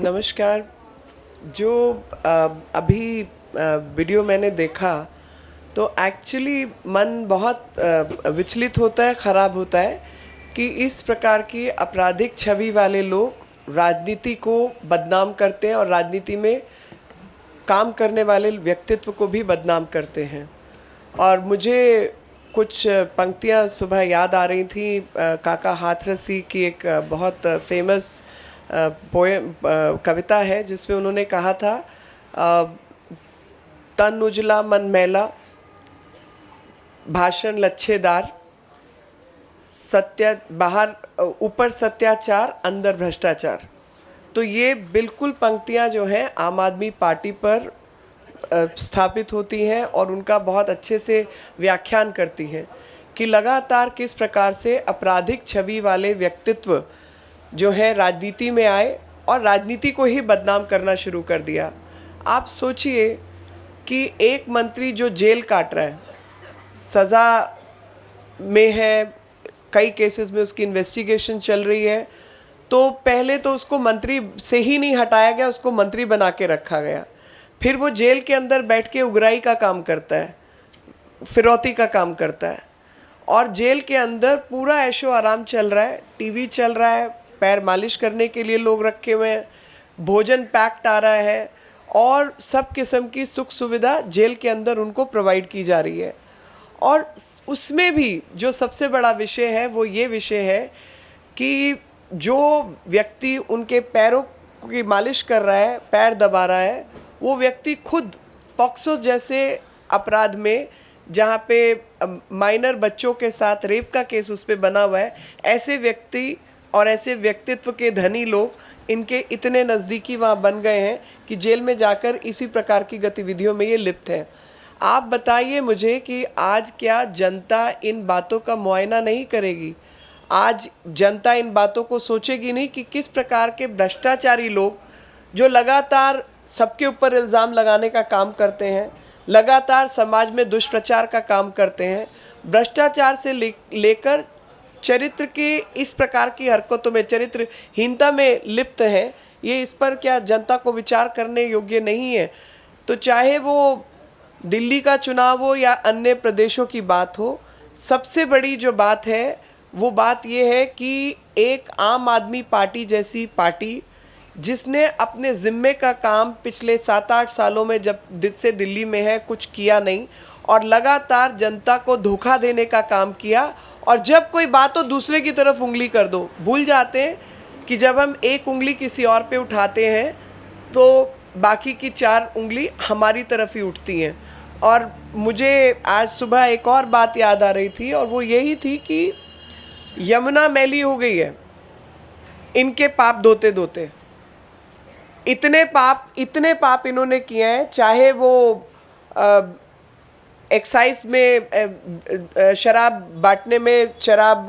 नमस्कार। जो अभी वीडियो मैंने देखा तो एक्चुअली मन बहुत विचलित होता है, ख़राब होता है कि इस प्रकार की आपराधिक छवि वाले लोग राजनीति को बदनाम करते हैं और राजनीति में काम करने वाले व्यक्तित्व को भी बदनाम करते हैं। और मुझे कुछ पंक्तियाँ सुबह याद आ रही थी काका हाथरसी की एक बहुत फेमस पोएम कविता है जिसमें उन्होंने कहा था तन उजला मन मैला, भाषण लच्छेदार, सत्य बाहर ऊपर सत्याचार अंदर भ्रष्टाचार। तो ये बिल्कुल पंक्तियाँ जो हैं आम आदमी पार्टी पर स्थापित होती हैं और उनका बहुत अच्छे से व्याख्यान करती हैं कि लगातार किस प्रकार से आपराधिक छवि वाले व्यक्तित्व जो है राजनीति में आए और राजनीति को ही बदनाम करना शुरू कर दिया। आप सोचिए कि एक मंत्री जो जेल काट रहा है, सज़ा में है, कई केसेस में उसकी इन्वेस्टिगेशन चल रही है, तो पहले तो उसको मंत्री से ही नहीं हटाया गया, उसको मंत्री बना के रखा गया। फिर वो जेल के अंदर बैठ के उगराई का काम करता है, फिरौती का काम करता है और जेल के अंदर पूरा ऐशो आराम चल रहा है, टीवी चल रहा है, पैर मालिश करने के लिए लोग रखे हुए हैं, भोजन पैक्ड आ रहा है और सब किस्म की सुख सुविधा जेल के अंदर उनको प्रोवाइड की जा रही है। और उसमें भी जो सबसे बड़ा विषय है वो ये विषय है कि जो व्यक्ति उनके पैरों की मालिश कर रहा है, पैर दबा रहा है, वो व्यक्ति खुद पॉक्सो जैसे अपराध में, जहाँ पे माइनर बच्चों के साथ रेप का केस उस पर बना हुआ है, ऐसे व्यक्ति और ऐसे व्यक्तित्व के धनी लोग इनके इतने नज़दीकी वहाँ बन गए हैं कि जेल में जाकर इसी प्रकार की गतिविधियों में ये लिप्त हैं। आप बताइए मुझे कि आज क्या जनता इन बातों का मुआयना नहीं करेगी? आज जनता इन बातों को सोचेगी नहीं कि किस प्रकार के भ्रष्टाचारी लोग जो लगातार सबके ऊपर इल्ज़ाम लगाने का काम करते हैं, लगातार समाज में दुष्प्रचार का काम करते हैं, भ्रष्टाचार से लेकर चरित्र की इस प्रकार की हरकतों में, चरित्रहीनता में लिप्त हैं, ये इस पर क्या जनता को विचार करने योग्य नहीं है? तो चाहे वो दिल्ली का चुनाव हो या अन्य प्रदेशों की बात हो, सबसे बड़ी जो बात है वो बात ये है कि एक आम आदमी पार्टी जैसी पार्टी जिसने अपने ज़िम्मे का काम पिछले 7-8 सालों में जब से दिल्ली में है कुछ किया नहीं और लगातार जनता को धोखा देने का काम किया, और जब कोई बात हो दूसरे की तरफ उंगली कर दो। भूल जाते हैं कि जब हम एक उंगली किसी और पे उठाते हैं तो बाकी की 4 उंगली हमारी तरफ ही उठती हैं। और मुझे आज सुबह एक और बात याद आ रही थी और वो यही थी कि यमुना मैली हो गई है इनके पाप धोते धोते। इतने पाप इन्होंने किए हैं, चाहे वो एक्साइज में शराब बांटने में, शराब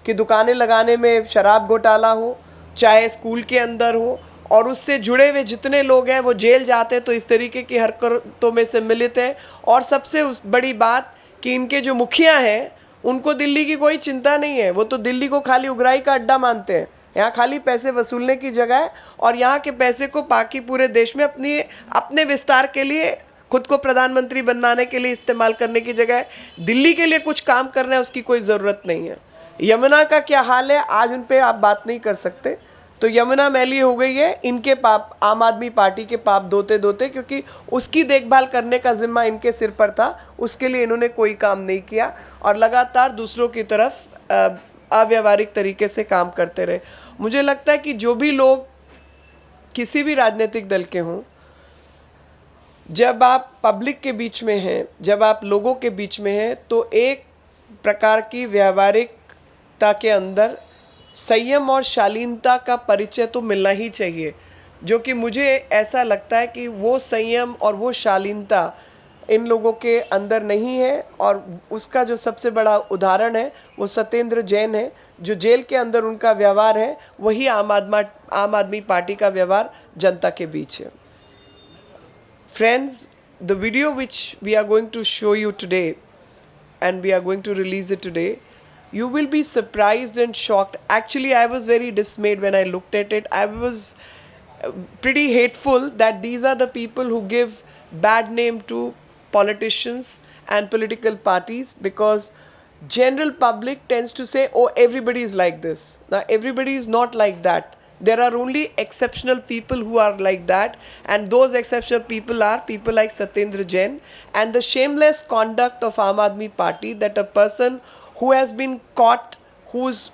की दुकानें लगाने में शराब घोटाला हो, चाहे स्कूल के अंदर हो, और उससे जुड़े हुए जितने लोग हैं वो जेल जाते हैं तो इस तरीके की हरकतों में सम्मिलित हैं। और सबसे बड़ी बात कि इनके जो मुखिया हैं उनको दिल्ली की कोई चिंता नहीं है, वो तो दिल्ली को खाली उगराई का अड्डा मानते हैं। यहाँ खाली पैसे वसूलने की जगह है और यहाँ के पैसे को बाकी पूरे देश में अपने विस्तार के लिए, खुद को प्रधानमंत्री बनाने के लिए इस्तेमाल करने की जगह दिल्ली के लिए कुछ काम करना है उसकी कोई ज़रूरत नहीं है। यमुना का क्या हाल है आज उन पे आप बात नहीं कर सकते। तो यमुना मैली हो गई है, इनके पाप, आम आदमी पार्टी के पाप धोते धोते, क्योंकि उसकी देखभाल करने का जिम्मा इनके सिर पर था, उसके लिए इन्होंने कोई काम नहीं किया और लगातार दूसरों की तरफ अव्यावहारिक तरीके से काम करते रहे। मुझे लगता है कि जो भी लोग किसी भी राजनीतिक दल के हों, जब आप पब्लिक के बीच में हैं, जब आप लोगों के बीच में हैं, तो एक प्रकार की व्यावहारिकता के अंदर संयम और शालीनता का परिचय तो मिलना ही चाहिए, जो कि मुझे ऐसा लगता है कि वो संयम और वो शालीनता इन लोगों के अंदर नहीं है। और उसका जो सबसे बड़ा उदाहरण है वो सत्येंद्र जैन है, जो जेल के अंदर उनका व्यवहार है वही आम आदमी पार्टी का व्यवहार जनता के बीच है। Friends, the video which we are going to show you today and we are going to release it today, you will be surprised and shocked. Actually, I was very dismayed when I looked at it. I was pretty hateful that these are the people who give bad name to politicians and political parties, because general public tends to say, oh, everybody is like this. Now everybody is not like that. There are only exceptional people who are like that, and those exceptional people are people like Satyendra Jain. And the shameless conduct of Aam Aadmi Party, that a person who has been caught, who's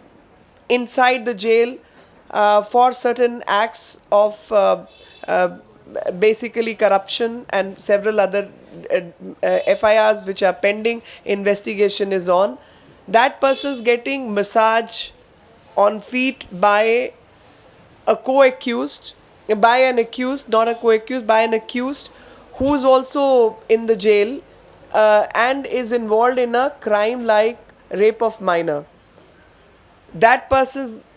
inside the jail for certain acts of basically corruption and several other FIRs which are pending, investigation is on. That person's getting massage on feet by a co-accused, by an accused, not a co-accused, by an accused who's also in the jail and is involved in a crime like rape of minor. That person's,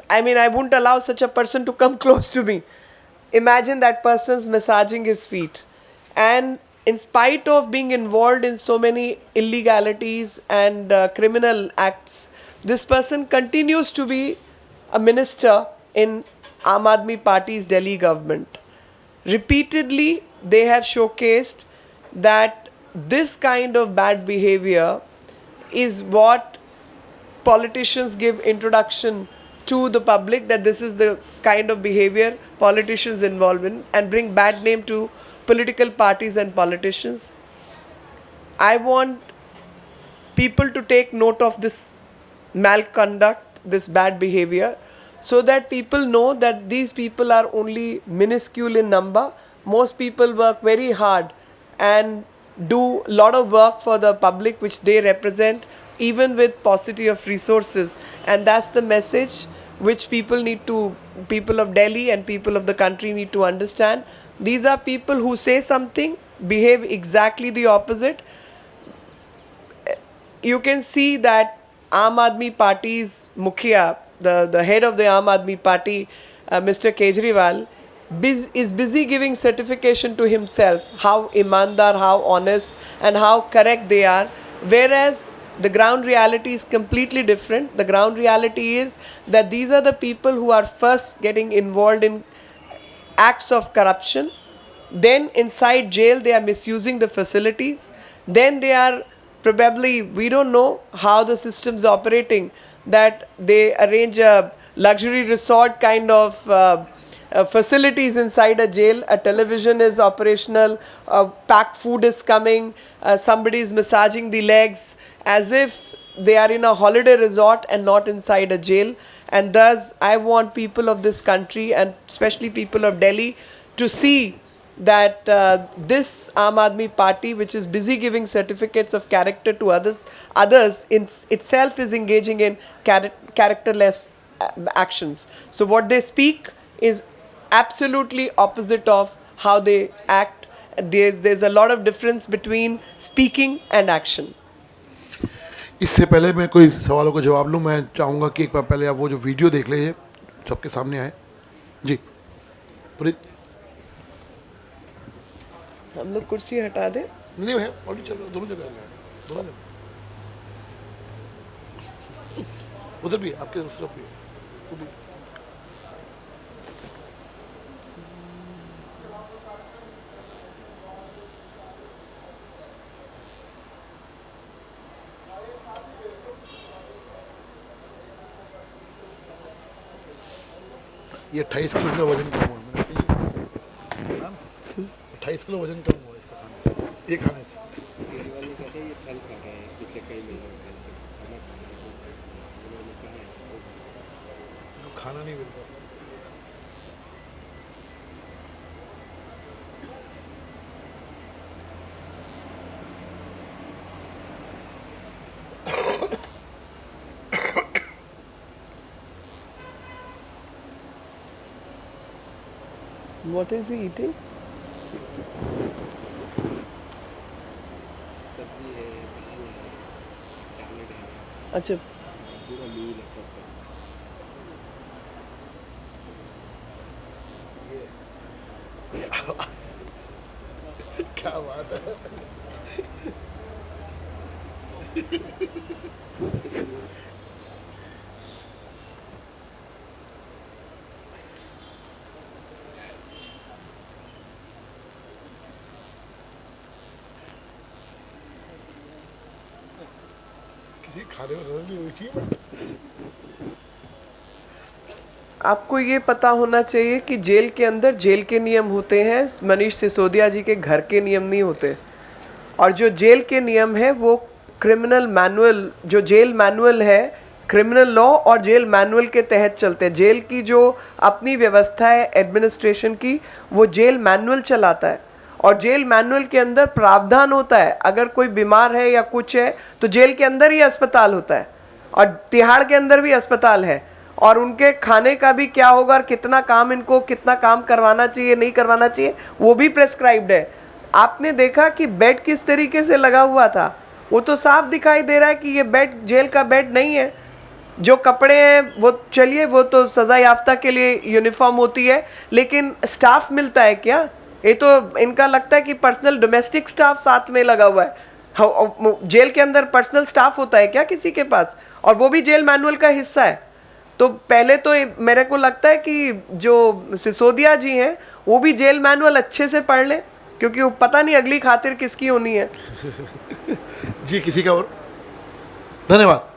I mean, I wouldn't allow such a person to come close to me. Imagine that person's massaging his feet. And in spite of being involved in so many illegalities and criminal acts, this person continues to be a minister in Aam Aadmi Party's Delhi government. Repeatedly, they have showcased that this kind of bad behavior is what politicians give introduction to the public, that this is the kind of behavior politicians involve in, and bring bad name to political parties and politicians. I want people to take note of this malconduct, this bad behavior, so that people know that these people are only minuscule in number. Most people work very hard and do a lot of work for the public which they represent, even with paucity of resources. And that's the message which people of Delhi and people of the country need to understand. These are people who say something, behave exactly the opposite. You can see that Aam Aadmi Party's Mukhiya, the head of the Aam Aadmi Party, Mr. Kejriwal, is busy giving certification to himself, how imandar, how honest and how correct they are, whereas the ground reality is completely different. The ground reality is that these are the people who are first getting involved in acts of corruption, then inside jail they are misusing the facilities, then they are probably, we don't know how the system's operating, that they arrange a luxury resort kind of facilities inside a jail. A television is operational, packed food is coming, somebody is massaging the legs as if they are in a holiday resort and not inside a jail. And thus I want people of this country, and especially people of Delhi, to see that this Aam Aadmi Party, which is busy giving certificates of character to others in itself is engaging in characterless actions. So what they speak is absolutely opposite of how they act. There's a lot of difference between speaking and action. इससे पहले मैं कोई सवालों का जवाब लूँ, मैं चाहूँगा कि एक बार पहले आप वो जो वीडियो देख लीजिए, सबके सामने आए जी। पुनीत, हम लोग कुर्सी हटा दें? नहीं है, ऑलरेडी चल रहा है, दोनों जगह दोनों जगह उधर भी आपके तरफ भी वो भी। ये 28 किलो का वजन कम हुआ है, 28 किलो वजन कम हुआ है इसका खाने से, ये खाने से। केजरीवाल ने कहा ये फल खा रहे हैं पिछले कई महीनों से, खाना खा रहे हैं, उन्होंने कहा है खाना नहीं मिलता। What is he eating? सब्जी है, दाल है, सैलड है, अच्छा, पूरा मील है प्रॉपर। क्या बात है। खाने में नजर नहीं होनी चाहिए। आपको ये पता होना चाहिए कि जेल के अंदर जेल के नियम होते हैं, मनीष सिसोदिया जी के घर के नियम नहीं होते। और जो जेल के नियम है वो क्रिमिनल मैनुअल, जो जेल मैनुअल है, क्रिमिनल लॉ और जेल मैनुअल के तहत चलते हैं। जेल की जो अपनी व्यवस्था है एडमिनिस्ट्रेशन की, वो जेल मैनुअल चलाता है। और जेल मैनुअल के अंदर प्रावधान होता है, अगर कोई बीमार है या कुछ है तो जेल के अंदर ही अस्पताल होता है, और तिहाड़ के अंदर भी अस्पताल है। और उनके खाने का भी क्या होगा और कितना काम, इनको कितना काम करवाना चाहिए नहीं करवाना चाहिए, वो भी प्रेस्क्राइब्ड है। आपने देखा कि बेड किस तरीके से लगा हुआ था, वो तो साफ दिखाई दे रहा है कि ये बेड जेल का बेड नहीं है। जो कपड़े हैं वो चलिए वो तो सजा याफ्ता के लिए यूनिफॉर्म होती है, लेकिन स्टाफ मिलता है क्या? ये तो इनका लगता है कि पर्सनल डोमेस्टिक स्टाफ साथ में लगा हुआ है। जेल के अंदर पर्सनल स्टाफ होता है क्या किसी के पास? और वो भी जेल मैनुअल का हिस्सा है। तो पहले तो मेरे को लगता है कि जो सिसोदिया जी हैं वो भी जेल मैनुअल अच्छे से पढ़ लें, क्योंकि वो पता नहीं अगली खातिर किसकी होनी है। जी, किसी का और? धन्यवाद।